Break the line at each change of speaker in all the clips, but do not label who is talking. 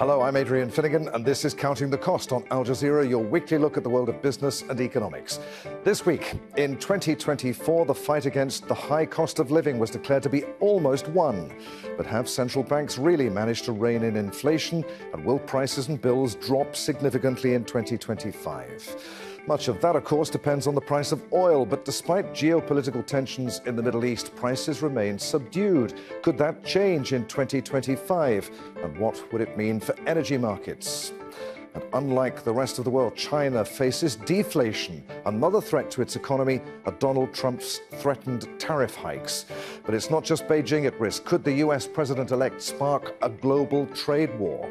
Hello, I'm Adrian Finnegan, and this is Counting the Cost on Al Jazeera, your weekly look at the world of business and economics. This week, in 2024, the fight against the high cost of living was declared to be almost won. But have central banks really managed to rein in inflation, and will prices and bills drop significantly in 2025? Much of that, of course, depends on the price of oil, but despite geopolitical tensions in the Middle East, prices remain subdued. Could that change in 2025? And what would it mean for energy markets? And unlike the rest of the world, China faces deflation, another threat to its economy are Donald Trump's threatened tariff hikes. But it's not just Beijing at risk. Could the US president-elect spark a global trade war?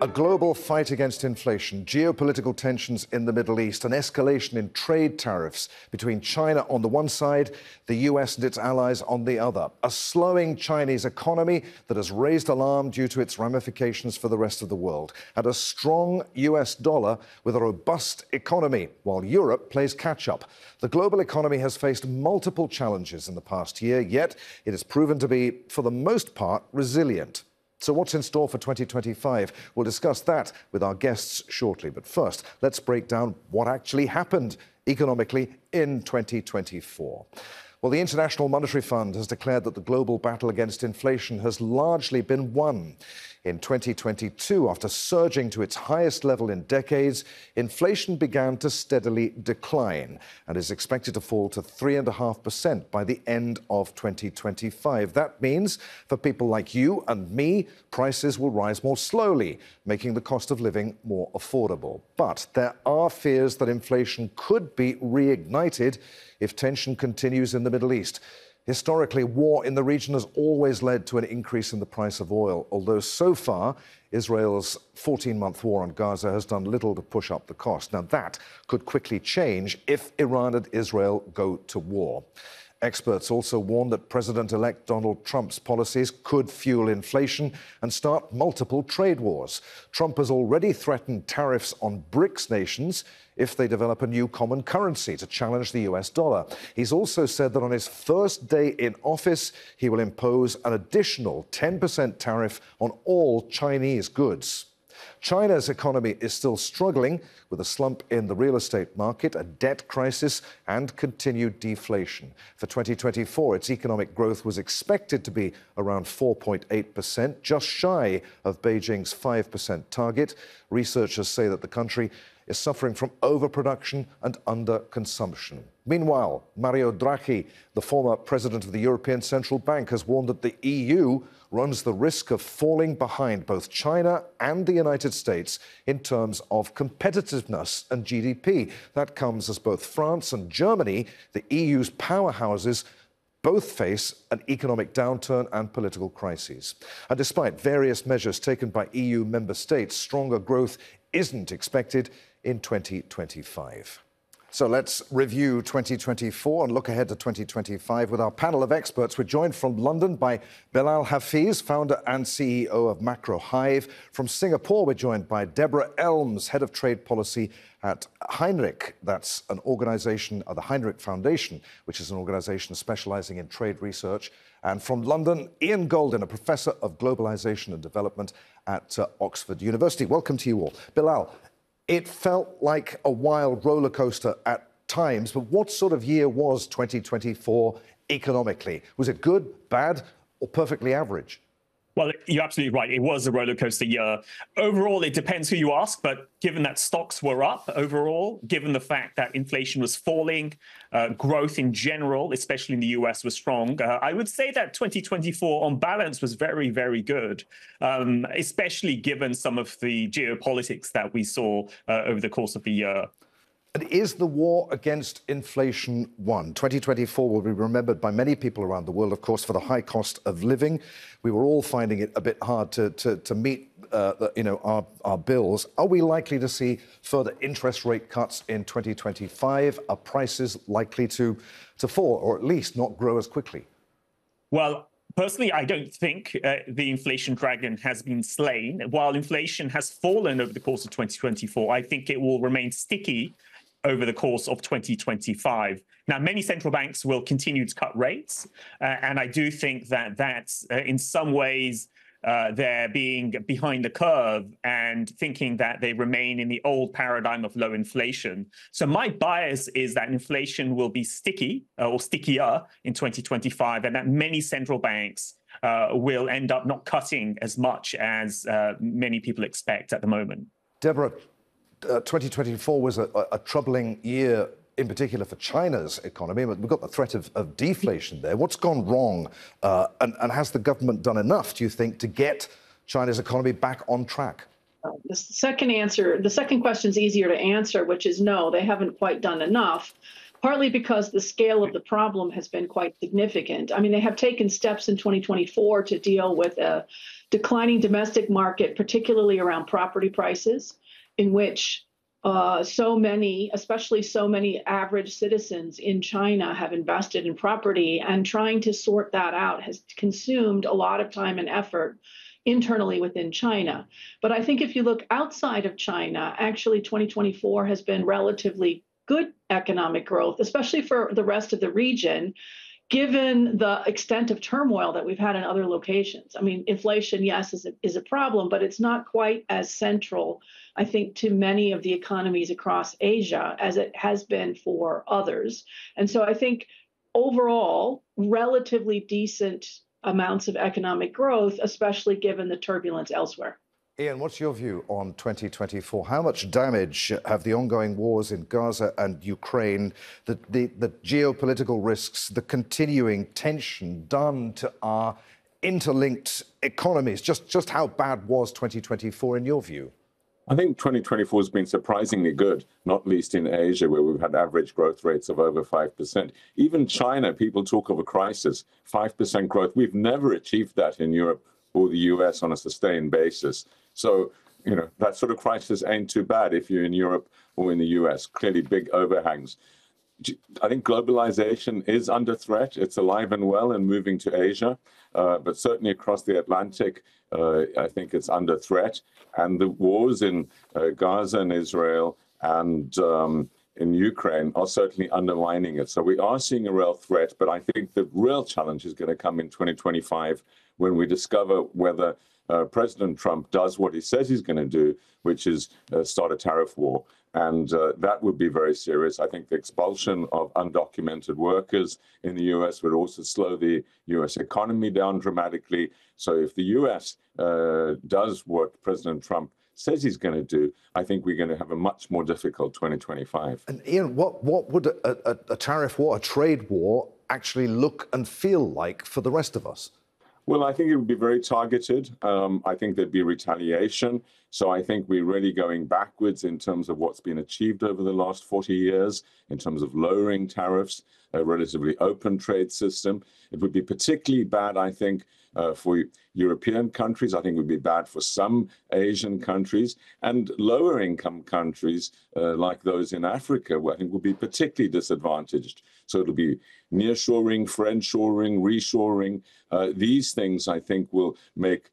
A global fight against inflation, geopolitical tensions in the Middle East, an escalation in trade tariffs between China on the one side, the US and its allies on the other. A slowing Chinese economy that has raised alarm due to its ramifications for the rest of the world. And a strong US dollar with a robust economy, while Europe plays catch-up. The global economy has faced multiple challenges in the past year, yet it has proven to be, for the most part, resilient. So what's in store for 2025? We'll discuss that with our guests shortly. But first, let's break down what actually happened economically in 2024. Well, the International Monetary Fund has declared that the global battle against inflation has largely been won. In 2022, after surging to its highest level in decades, inflation began to steadily decline and is expected to fall to 3.5% by the end of 2025. That means for people like you and me, prices will rise more slowly, making the cost of living more affordable. But there are fears that inflation could be reignited if tension continues in the Middle East. Historically, war in the region has always led to an increase in the price of oil, although so far, Israel's 14-month war on Gaza has done little to push up the cost. Now, that could quickly change if Iran and Israel go to war. Experts also warn that President-elect Donald Trump's policies could fuel inflation and start multiple trade wars. Trump has already threatened tariffs on BRICS nations if they develop a new common currency to challenge the US dollar. He's also said that on his first day in office, he will impose an additional 10% tariff on all Chinese goods. China's economy is still struggling with a slump in the real estate market, a debt crisis, and continued deflation. For 2024, its economic growth was expected to be around 4.8%, just shy of Beijing's 5% target. Researchers say that the country is suffering from overproduction and underconsumption. Meanwhile, Mario Draghi, the former president of the European Central Bank, has warned that the EU runs the risk of falling behind both China and the United States in terms of competitiveness and GDP. That comes as both France and Germany, the EU's powerhouses, both face an economic downturn and political crises. And despite various measures taken by EU member states, stronger growth isn't expected in 2025. So let's review 2024 and look ahead to 2025 with our panel of experts. We're joined from London by Bilal Hafeez, founder and CEO of Macro Hive. From Singapore, we're joined by Deborah Elms, head of trade policy at Heinrich. That's an organization, the Heinrich Foundation, which is an organization specializing in trade research. And from London, Ian Goldin, a professor of globalization and development at Oxford University. Welcome to you all. Bilal, it felt like a wild roller coaster at times, but what sort of year was 2024 economically? Was it good, bad, or perfectly average?
Well, you're absolutely right. It was a roller coaster year. Overall, it depends who you ask, but given that stocks were up overall, given the fact that inflation was falling, growth in general, especially in the US, was strong, I would say that 2024 on balance was very, very good, especially given some of the geopolitics that we saw over the course of the year.
And is the war against inflation won? 2024 will be remembered by many people around the world, of course, for the high cost of living. We were all finding it a bit hard to meet our bills. Are we likely to see further interest rate cuts in 2025? Are prices likely to fall, or at least not grow as quickly?
Well, personally, I don't think the inflation dragon has been slain. While inflation has fallen over the course of 2024, I think it will remain sticky over the course of 2025. Now, many central banks will continue to cut rates, and I do think that that's in some ways they're being behind the curve and thinking that they remain in the old paradigm of low inflation. So my bias is that inflation will be sticky or stickier in 2025, and that many central banks will end up not cutting as much as many people expect at the moment.
Deborah, 2024 was a troubling year, in particular for China's economy. We've got the threat of deflation there. What's gone wrong? And has the government done enough, do you think, to get China's economy back on track?
The second question is easier to answer, which is no, they haven't quite done enough, partly because the scale of the problem has been quite significant. I mean, they have taken steps in 2024 to deal with a declining domestic market, particularly around property prices, in which so many average citizens in China have invested in property, and trying to sort that out has consumed a lot of time and effort internally within China. But I think if you look outside of China, actually 2024 has been relatively good economic growth, especially for the rest of the region, given the extent of turmoil that we've had in other locations. I mean, inflation, yes, is a problem, but it's not quite as central, I think, to many of the economies across Asia as it has been for others. And so I think overall, relatively decent amounts of economic growth, especially given the turbulence elsewhere.
Ian, what's your view on 2024? How much damage have the ongoing wars in Gaza and Ukraine, the geopolitical risks, the continuing tension done to our interlinked economies? Just how bad was 2024 in your view?
I think 2024 has been surprisingly good, not least in Asia, where we've had average growth rates of over 5%. Even China, people talk of a crisis, 5% growth. We've never achieved that in Europe or the US on a sustained basis. So, that sort of crisis ain't too bad if you're in Europe or in the US. Clearly big overhangs. I think globalization is under threat. It's alive and well and moving to Asia, but certainly across the Atlantic, I think it's under threat. And the wars in Gaza and Israel and in Ukraine are certainly undermining it. So we are seeing a real threat, but I think the real challenge is going to come in 2025 when we discover whether President Trump does what he says he's going to do, which is start a tariff war. And that would be very serious. I think the expulsion of undocumented workers in the U.S. would also slow the U.S. economy down dramatically. So if the U.S. does what President Trump says he's going to do, I think we're going to have a much more difficult 2025.
And Ian, what would a tariff war, a trade war, actually look and feel like for the rest of us?
Well, I think it would be very targeted. I think there'd be retaliation. So I think we're really going backwards in terms of what's been achieved over the last 40 years, in terms of lowering tariffs, a relatively open trade system. It would be particularly bad, I think, for European countries. I think it would be bad for some Asian countries, and lower income countries like those in Africa, I think will be particularly disadvantaged. So it'll be nearshoring, friendshoring, reshoring. These things, I think, will make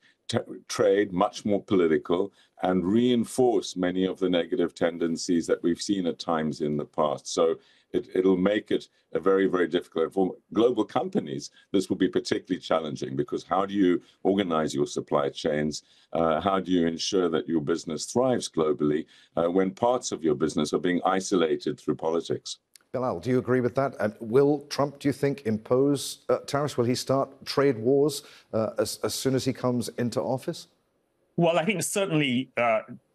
trade much more political and reinforce many of the negative tendencies that we've seen at times in the past. So it'll make it a very, very difficult. For global companies, this will be particularly challenging, because how do you organize your supply chains? How do you ensure that your business thrives globally when parts of your business are being isolated through politics?
Bilal, do you agree with that? And will Trump, do you think, impose tariffs? Will he start trade wars as soon as he comes into office?
Well, I think certainly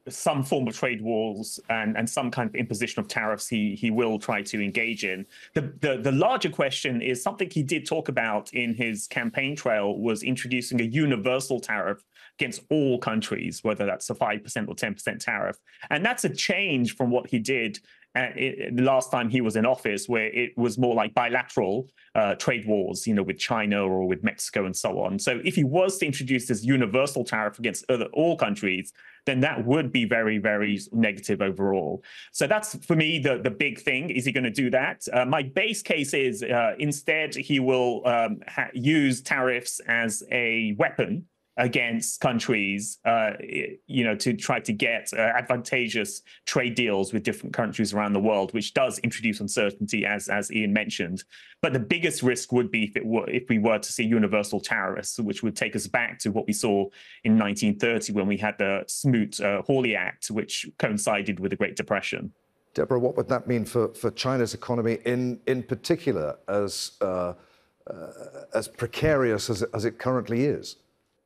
some form of trade wars and some kind of imposition of tariffs he will try to engage in. The larger question is something he did talk about in his campaign trail, was introducing a universal tariff against all countries, whether that's a 5% or 10% tariff. And that's a change from what he did the last time he was in office, where it was more like bilateral trade wars, with China or with Mexico and so on. So if he was to introduce this universal tariff against all countries, then that would be very, very negative overall. So that's, for me, the big thing. Is he going to do that? My base case is instead he will use tariffs as a weapon against countries, to try to get advantageous trade deals with different countries around the world, which does introduce uncertainty, as Ian mentioned. But the biggest risk would be if we were to see universal tariffs, which would take us back to what we saw in 1930 when we had the Smoot-Hawley Act, which coincided with the Great Depression.
Deborah, what would that mean for China's economy in particular, as precarious as it currently is?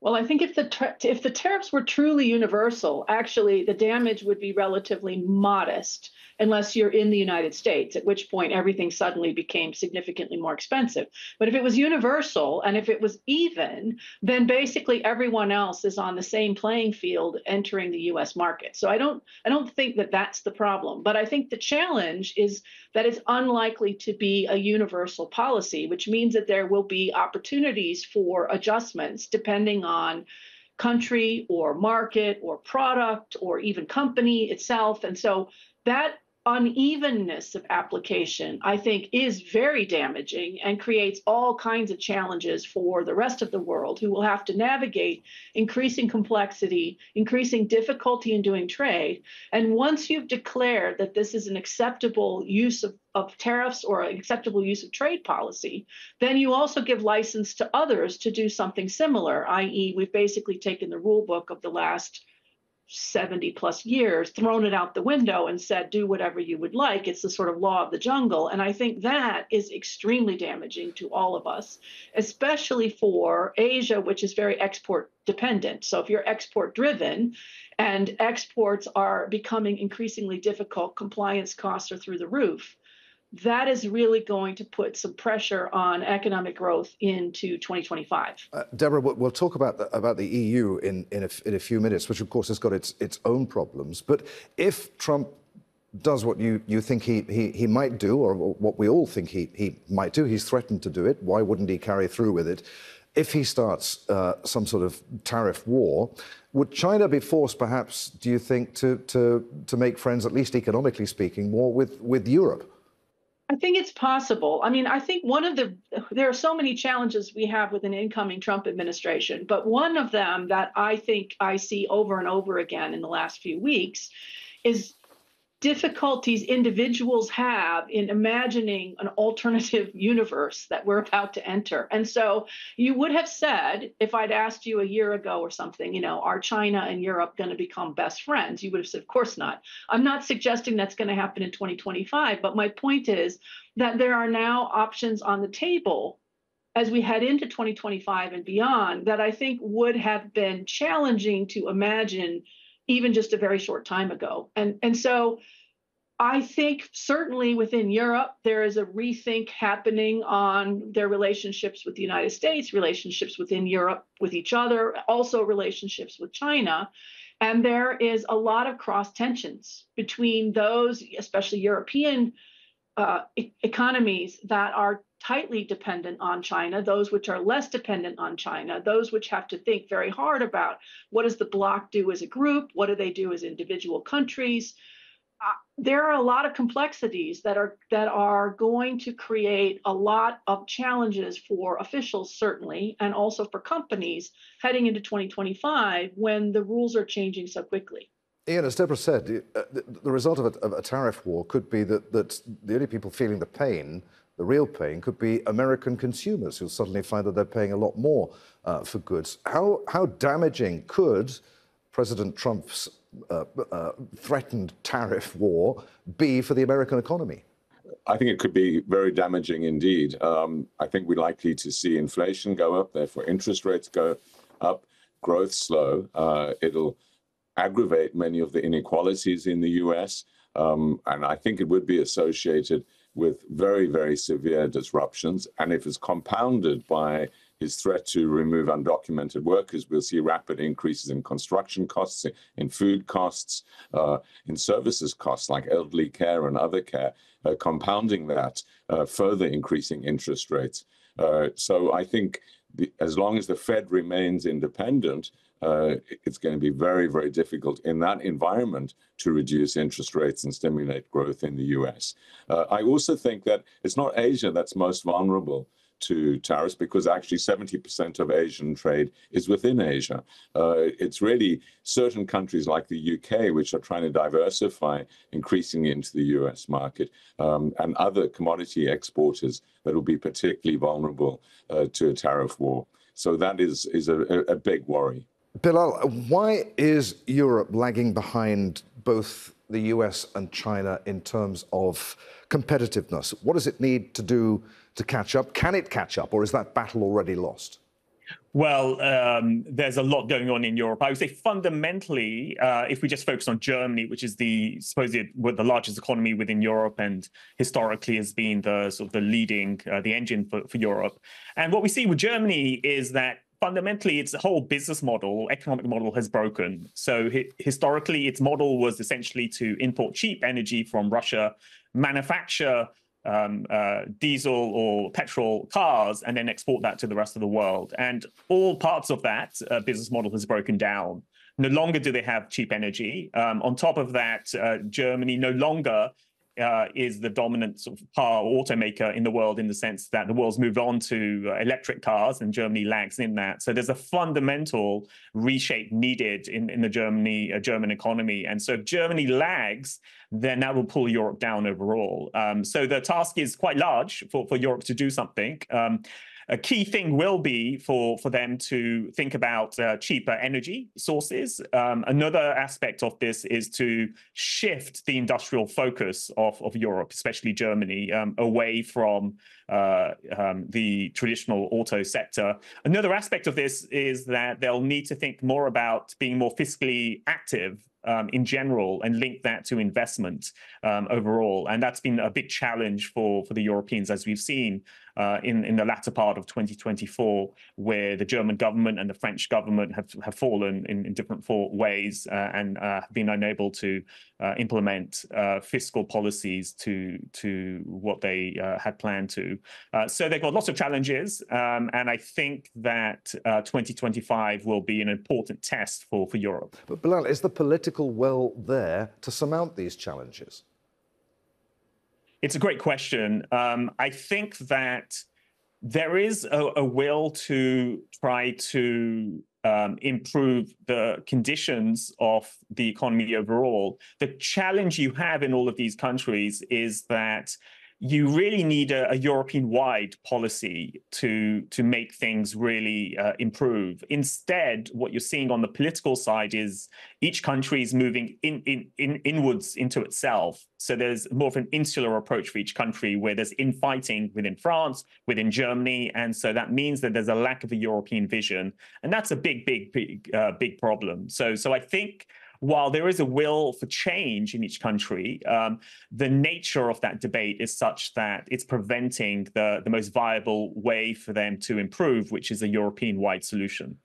Well, I think if the tariffs were truly universal, actually the damage would be relatively modest, unless you're in the United States, at which point everything suddenly became significantly more expensive. But if it was universal and if it was even, then basically everyone else is on the same playing field entering the U.S. market. So I don't think that that's the problem. But I think the challenge is that it's unlikely to be a universal policy, which means that there will be opportunities for adjustments depending on country or market or product or even company itself. And so that unevenness of application, I think, is very damaging and creates all kinds of challenges for the rest of the world, who will have to navigate increasing complexity, increasing difficulty in doing trade. And once you've declared that this is an acceptable use of tariffs or an acceptable use of trade policy, then you also give license to others to do something similar, i.e., we've basically taken the rule book of the last 70 plus years, thrown it out the window and said, do whatever you would like. It's the sort of law of the jungle. And I think that is extremely damaging to all of us, especially for Asia, which is very export dependent. So if you're export driven and exports are becoming increasingly difficult, compliance costs are through the roof. That is really going to put some pressure on economic growth into 2025.
Deborah, we'll talk about the EU in a few minutes, which of course has got its own problems. But if Trump does what you think he might do, or what we all think he might do, he's threatened to do it. Why wouldn't he carry through with it? If he starts some sort of tariff war, would China be forced, perhaps, do you think, to make friends, at least economically speaking, more with Europe?
I think it's possible. I mean, I think there are so many challenges we have with an incoming Trump administration, but one of them that I think I see over and over again in the last few weeks is difficulties individuals have in imagining an alternative universe that we're about to enter. And so you would have said, if I'd asked you a year ago or something, are China and Europe going to become best friends? You would have said, of course not. I'm not suggesting that's going to happen in 2025, but my point is that there are now options on the table as we head into 2025 and beyond that I think would have been challenging to imagine even just a very short time ago. And so I think certainly within Europe, there is a rethink happening on their relationships with the United States, relationships within Europe with each other, also relationships with China. And there is a lot of cross tensions between those, especially European economies that are tightly dependent on China, those which are less dependent on China, those which have to think very hard about what does the bloc do as a group, what do they do as individual countries. There are a lot of complexities that are going to create a lot of challenges for officials, certainly, and also for companies heading into 2025 when the rules are changing so quickly.
Ian, as Deborah said, the result of a tariff war could be that the only people feeling the pain, the real pain, could be American consumers who suddenly find that they're paying a lot more for goods. How damaging could President Trump's threatened tariff war be for the American economy?
I think it could be very damaging indeed. I think we're likely to see inflation go up, therefore interest rates go up, growth slow. It'll aggravate many of the inequalities in the US. And I think it would be associated with very, very severe disruptions. And if it's compounded by his threat to remove undocumented workers, we'll see rapid increases in construction costs, in food costs, in services costs like elderly care and other care, compounding that, further increasing interest rates. So I think as long as the Fed remains independent, it's going to be very, very difficult in that environment to reduce interest rates and stimulate growth in the US. I also think that it's not Asia that's most vulnerable to tariffs because actually 70% of Asian trade is within Asia. It's really certain countries like the UK, which are trying to diversify increasingly into the US market, and other commodity exporters that will be particularly vulnerable to a tariff war. So that is a big worry.
Bilal, why is Europe lagging behind both the US and China in terms of competitiveness? What does it need to do to catch up? Can it catch up, or is that battle already lost?
Well, there's a lot going on in Europe. I would say fundamentally, if we just focus on Germany, which is the largest economy within Europe and historically has been the sort of the leading, the engine for Europe. And what we see with Germany is that fundamentally, its whole business model, economic model has broken. So historically, its model was essentially to import cheap energy from Russia, manufacture diesel or petrol cars, and then export that to the rest of the world. And all parts of that business model has broken down. No longer do they have cheap energy. On top of that, Germany no longer is the dominant sort of car automaker in the world, in the sense that the world's moved on to electric cars and Germany lags in that. So there's a fundamental reshape needed in the German economy. And so if Germany lags, then that will pull Europe down overall. So the task is quite large for Europe to do something. A key thing will be for them to think about cheaper energy sources. Another aspect of this is to shift the industrial focus of Europe, especially Germany, away from the traditional auto sector. Another aspect of this is that they'll need to think more about being more fiscally active in general and link that to investment overall. And that's been a big challenge for the Europeans, as we've seen in the latter part of 2024, where the German government and the French government have fallen in different ways and have been unable to implement fiscal policies to what they had planned to. So they've got lots of challenges. And I think that 2025 will be an important test for Europe.
But Bilal, is the political will there to surmount these challenges?
It's a great question. I think that there is a will to try to improve the conditions of the economy overall. The challenge you have in all of these countries is that you really need a European-wide policy to make things really improve. Instead, what you're seeing on the political side is each country is moving inwards into itself. So there's more of an insular approach for each country, where there's infighting within France, within Germany, and so that means that there's a lack of a European vision, and that's a big problem. So I think, while there is a will for change in each country, the nature of that debate is such that it's preventing the most viable way for them to improve, which is a European-wide solution.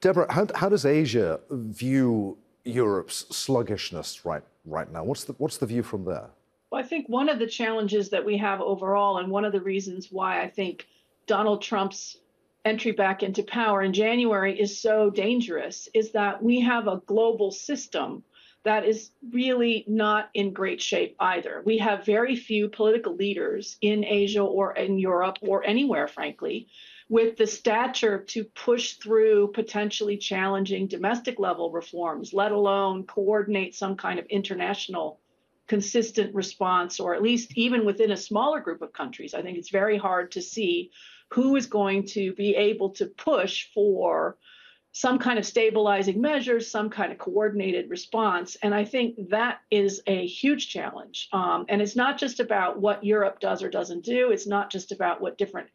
Deborah, how does Asia view Europe's sluggishness right now? What's the view from there?
Well, I think one of the challenges that we have overall, and one of the reasons why I think Donald Trump's entry back into power in January is so dangerous, is that we have a global system that is really not in great shape either. We have very few political leaders in Asia or in Europe or anywhere, frankly, with the stature to push through potentially challenging domestic level reforms, let alone coordinate some kind of international consistent response, or at least even within a smaller group of countries. I think it's very hard to see who is going to be able to push for some kind of stabilizing measures, some kind of coordinated response. And I think that is a huge challenge. And it's not just about what Europe does or doesn't do. It's not just about what different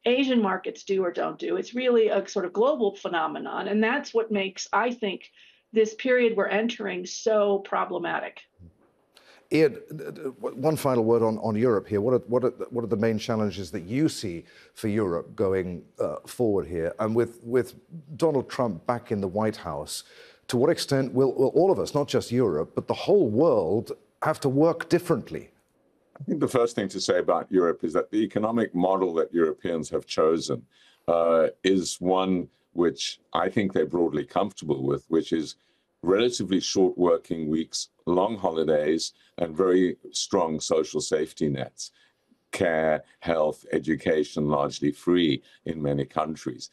Asian markets do or don't do. It's really a sort of global phenomenon. And that's what makes, I think, this period we're entering so problematic.
Ian, one final word on Europe here. What are the main challenges that you see for Europe going forward here? And with Donald Trump back in the White House, to what extent will all of us, not just Europe, but the whole world, have to work differently?
I think the first thing to say about Europe is that the economic model that Europeans have chosen is one which I think they're broadly comfortable with, which is relatively short working weeks, long holidays, and very strong social safety nets. care, health, education largely free in many countries.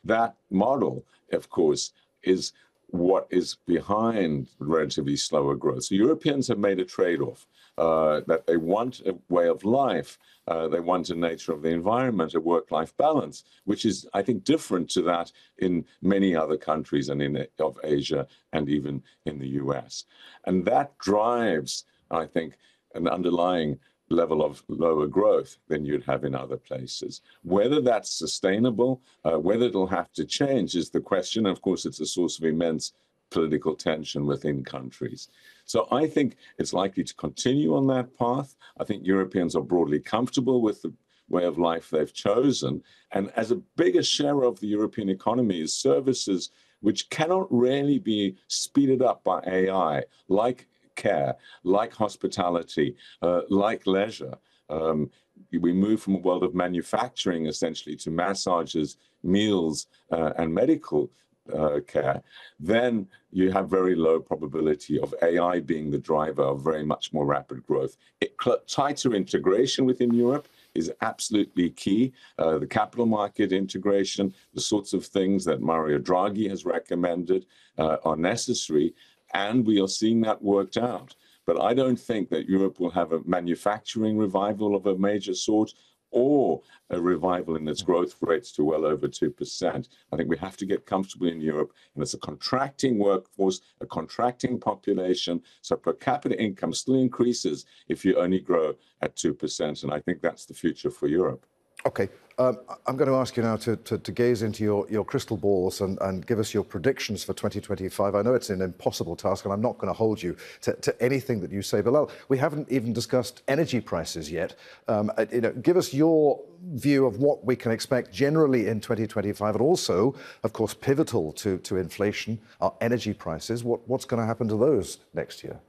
That model, of course, is what is behind relatively slower growth. So Europeans have made a trade-off that they want a way of life, they want a nature of the environment, a work-life balance, which is, I think, different to that in many other countries and of Asia and even in the US. And that drives, I think, an underlying level of lower growth than you'd have in other places. Whether that's sustainable, whether it'll have to change is the question. Of course, it's a source of immense political tension within countries. So I think it's likely to continue on that path. I think Europeans are broadly comfortable with the way of life they've chosen. And as a bigger share of the European economy is services which cannot really be speeded up by AI, like care, like hospitality, like leisure. We move from a world of manufacturing essentially to massages, meals, and medical care. Then you have very low probability of AI being the driver of very much more rapid growth. Tighter integration within Europe is absolutely key. The capital market integration, the sorts of things that Mario Draghi has recommended are necessary. And we are seeing that worked out. But I don't think that Europe will have a manufacturing revival of a major sort or a revival in its growth rates to well over 2%. I think we have to get comfortable in Europe. And it's a contracting workforce, a contracting population. So per capita income still increases if you only grow at 2%. And I think that's the future for Europe.
Okay. I'm going to ask you now to gaze into your crystal balls and give us your predictions for 2025. I know it's an impossible task, and I'm not going to hold you to anything that you say. Bilal, we haven't even discussed energy prices yet. Give us your view of what we can expect generally in 2025, and also, of course, pivotal to inflation, are energy prices. What's going to happen to those next year?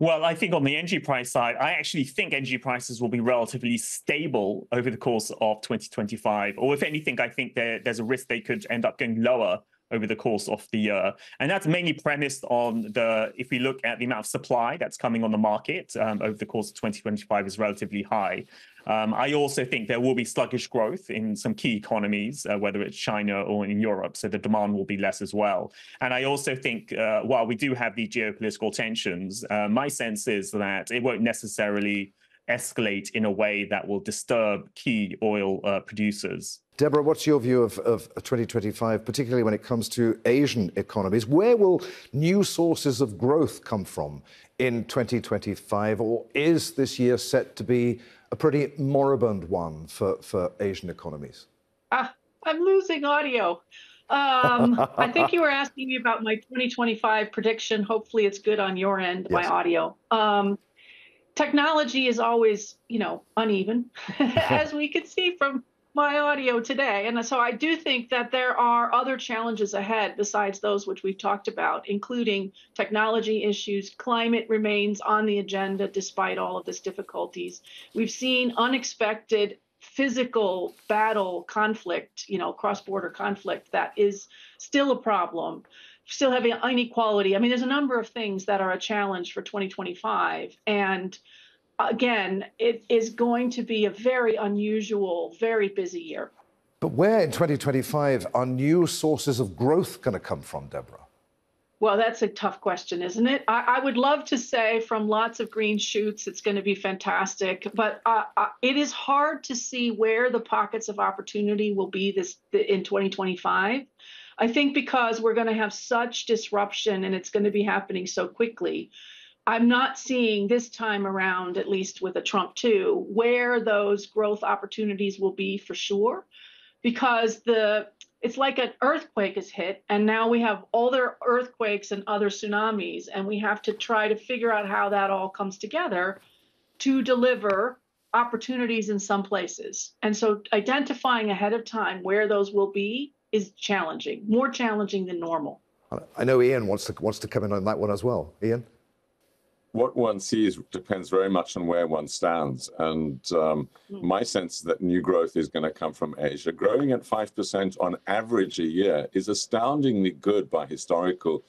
Well, I think on the energy price side, I actually think energy prices will be relatively stable over the course of 2025. Or if anything, I think there's a risk they could end up going lower over the course of the year. And that's mainly premised on if we look at the amount of supply that's coming on the market over the course of 2025 is relatively high. I also think there will be sluggish growth in some key economies, whether it's China or in Europe, so the demand will be less as well. And I also think while we do have the geopolitical tensions, my sense is that it won't necessarily escalate in a way that will disturb key oil producers.
Deborah, what's your view of 2025, particularly when it comes to Asian economies? Where will new sources of growth come from in 2025, or is this year set to be a pretty moribund one for Asian economies?
I'm losing audio. I think you were asking me about my 2025 prediction. Hopefully it's good on your end, yes. My audio. Technology is always, uneven, as we can see from my audio today. And so I do think that there are other challenges ahead besides those which we've talked about, including technology issues. Climate remains on the agenda despite all of this difficulties. We've seen unexpected physical battle conflict, cross-border conflict that is still a problem. Still having inequality. I mean, there's a number of things that are a challenge for 2025. And again, it is going to be a very unusual, very busy year.
But where in 2025 are new sources of growth going to come from, Deborah?
Well, that's a tough question, isn't it? I would love to say from lots of green shoots, it's going to be fantastic. But it is hard to see where the pockets of opportunity will be in 2025. I think because we're going to have such disruption and it's going to be happening so quickly. I'm not seeing this time around, at least with a Trump 2, where those growth opportunities will be for sure, because it's like an earthquake has hit, and now we have other earthquakes and other tsunamis, and we have to try to figure out how that all comes together to deliver opportunities in some places. And so identifying ahead of time where those will be is challenging, more challenging than normal.
I know Ian wants to come in on that one as well. Ian?
What one sees depends very much on where one stands. And my sense is that new growth is going to come from Asia. Growing at 5% on average a year is astoundingly good by historical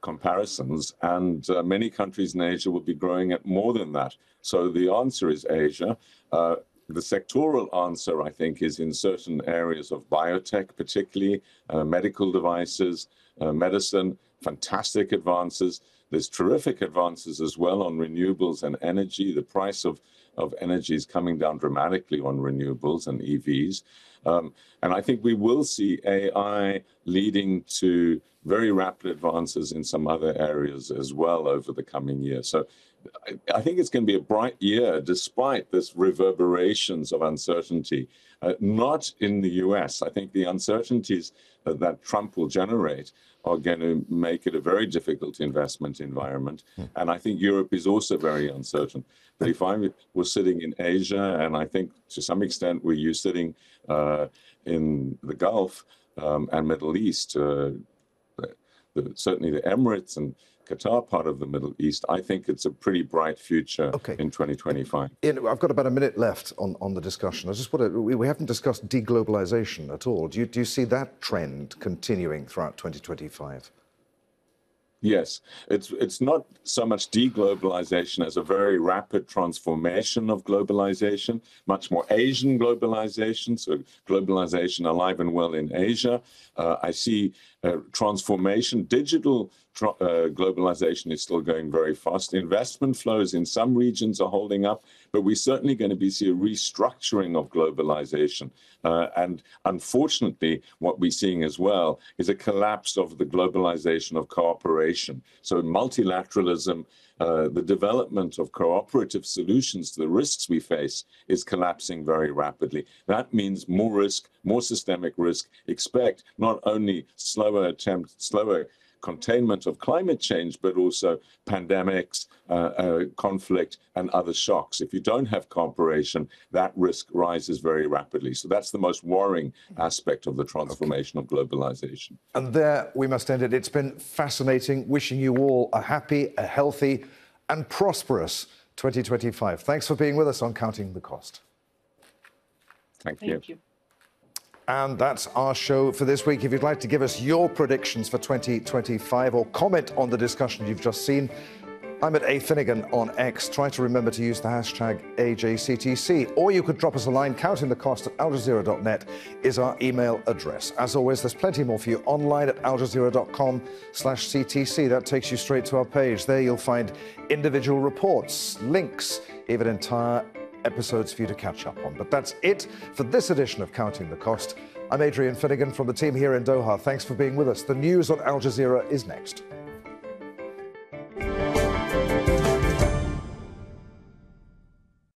comparisons, and many countries in Asia will be growing at more than that. So the answer is Asia. The sectoral answer, I think, is in certain areas of biotech, particularly medical devices, medicine, fantastic advances. There's terrific advances as well on renewables and energy. The price of energy is coming down dramatically on renewables and EVs. And I think we will see AI leading to very rapid advances in some other areas as well over the coming year. So I think it's going to be a bright year despite this reverberations of uncertainty. Not in the US. I think the uncertainties that Trump will generate are going to make it a very difficult investment environment. And I think Europe is also very uncertain. But if I was sitting in Asia, and I think to some extent were you sitting in the Gulf and Middle East, certainly the Emirates and Qatar part of the Middle East, I think it's a pretty bright future in 2025.
Ian, I've got about a minute left on the discussion. I just want to, we haven't discussed deglobalization at all. Do you see that trend continuing throughout 2025?
Yes, it's not so much deglobalization as a very rapid transformation of globalization, much more Asian globalization, so globalization alive and well in Asia. I see transformation, digital globalization is still going very fast. Investment flows in some regions are holding up, but we're certainly going to see a restructuring of globalization. And unfortunately, what we're seeing as well is a collapse of the globalization of cooperation. So multilateralism, the development of cooperative solutions to the risks we face is collapsing very rapidly. That means more risk, more systemic risk. Expect not only slower containment of climate change, but also pandemics, conflict, and other shocks. If you don't have cooperation, that risk rises very rapidly. So that's the most worrying aspect of the transformation of globalization.
And there we must end it. It's been fascinating. Wishing you all a happy, a healthy, and prosperous 2025. Thanks for being with us on Counting the Cost.
Thank you.
Thank you.
And that's our show for this week. If you'd like to give us your predictions for 2025 or comment on the discussion you've just seen, I'm at @Finnegan on X. Try to remember to use the hashtag AJCTC. Or you could drop us a line. Counting the Cost at aljazeera.net is our email address. As always, there's plenty more for you online at aljazeera.com/CTC. That takes you straight to our page. There you'll find individual reports, links, even entire episodes for you to catch up on. But that's it for this edition of Counting the Cost. I'm Adrian Finnegan from the team here in Doha. Thanks for being with us. The news on Al Jazeera is next.